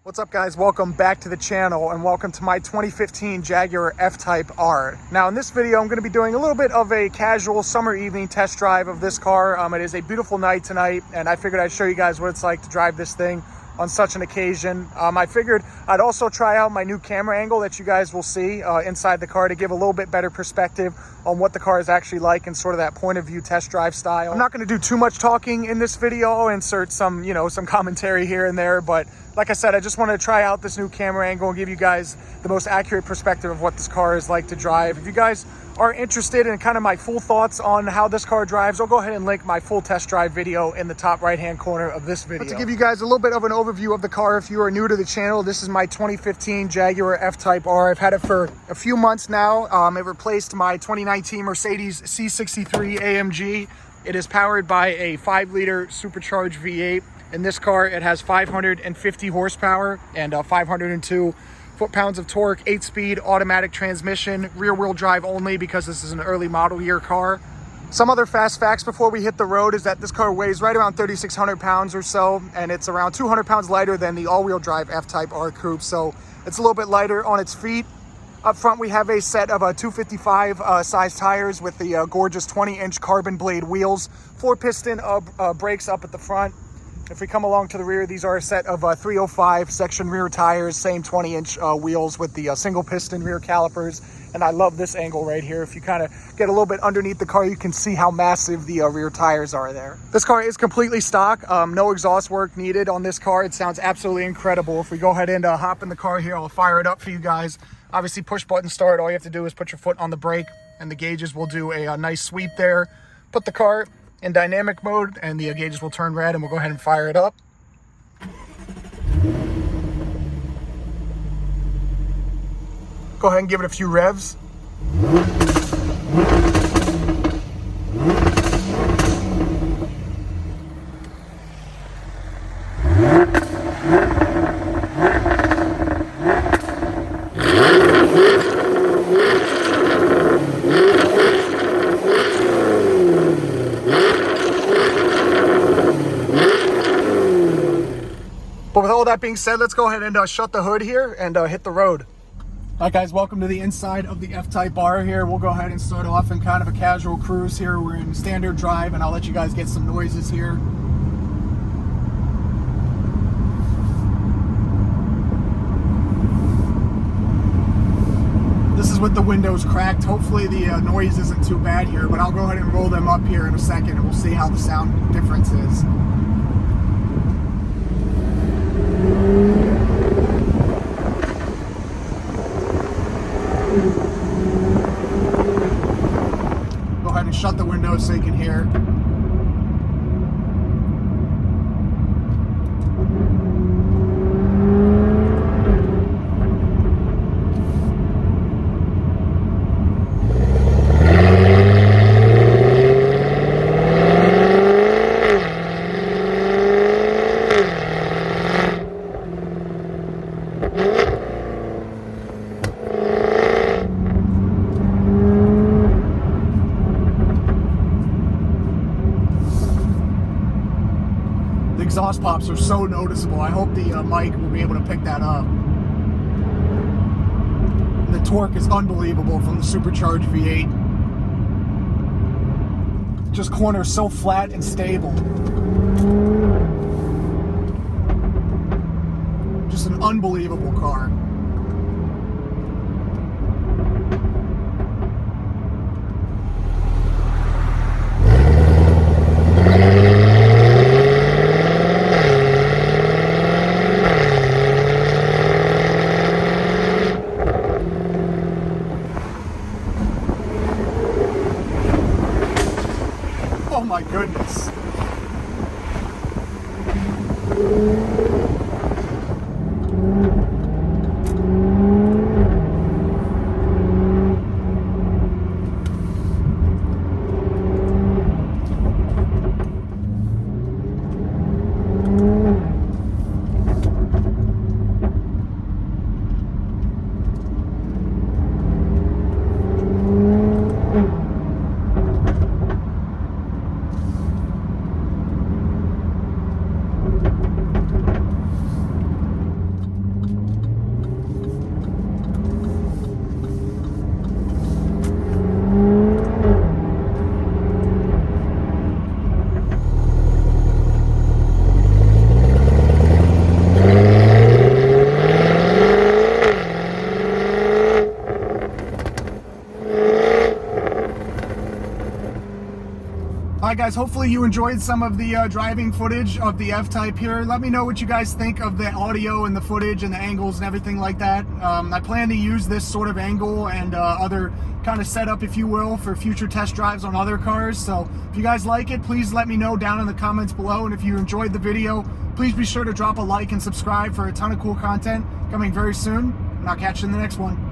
What's up, guys? Welcome back to the channel and welcome to my 2015 Jaguar F-Type R. Now in this video I'm going to be doing a little bit of a casual summer evening test drive of this car. It is a beautiful night tonight and I figured I'd show you guys what it's like to drive this thing on such an occasion. I figured I'd also try out my new camera angle that you guys will see inside the car to give a little bit better perspective on what the car is actually like and sort of that point of view test drive style. I'm not going to do too much talking in this video. I'll insert some, some commentary here and there, but like I said, I just wanted to try out this new camera angle and give you guys the most accurate perspective of what this car is like to drive. If you guys are interested in kind of my full thoughts on how this car drives, I'll go ahead and link my full test drive video in the top right hand corner of this video. But to give you guys a little bit of an overview of the car, if you are new to the channel, this is my 2015 Jaguar F-Type R. I've had it for a few months now. It replaced my 2019 Mercedes C63 AMG. It is powered by a 5-liter supercharged V8. In this car, it has 550 horsepower and 502 foot-pounds of torque, 8-speed automatic transmission, rear-wheel drive only because this is an early model year car. Some other fast facts before we hit the road is that this car weighs right around 3,600 pounds or so, and it's around 200 pounds lighter than the all-wheel drive F-Type R Coupe, so it's a little bit lighter on its feet. Up front, we have a set of 255 size tires with the gorgeous 20-inch carbon blade wheels, 4-piston brakes up at the front. If we come along to the rear, these are a set of 305 section rear tires, same 20-inch wheels with the single piston rear calipers. And I love this angle right here. If you kind of get a little bit underneath the car, you can see how massive the rear tires are there. This car is completely stock, no exhaust work needed on this car. It sounds absolutely incredible. If we go ahead and hop in the car here, I'll fire it up for you guys. Obviously push button start. All you have to do is put your foot on the brake and the gauges will do a nice sweep there. Put the car in dynamic mode and the gauges will turn red and we'll go ahead and fire it up. Go ahead and give it a few revs. But with all that being said, let's go ahead and shut the hood here and hit the road. All right, guys, welcome to the inside of the F-Type R here. We'll go ahead and start off in kind of a casual cruise here. We're in standard drive, and I'll let you guys get some noises here. This is with the windows cracked. Hopefully the noise isn't too bad here, but I'll go ahead and roll them up here in a second, and we'll see how the sound difference is. Go ahead and shut the windows so you can hear. Exhaust pops are so noticeable. I hope the mic will be able to pick that up. The torque is unbelievable from the supercharged V8. Just corners so flat and stable. Just an unbelievable car. Oh my goodness. guys, hopefully you enjoyed some of the driving footage of the F-Type here. Let me know what you guys think of the audio and the footage and the angles and everything like that. I plan to use this sort of angle and other kind of setup, if you will, for future test drives on other cars. So if you guys like it, please let me know down in the comments below. And if you enjoyed the video, please be sure to drop a like and subscribe for a ton of cool content coming very soon. And I'll catch you in the next one.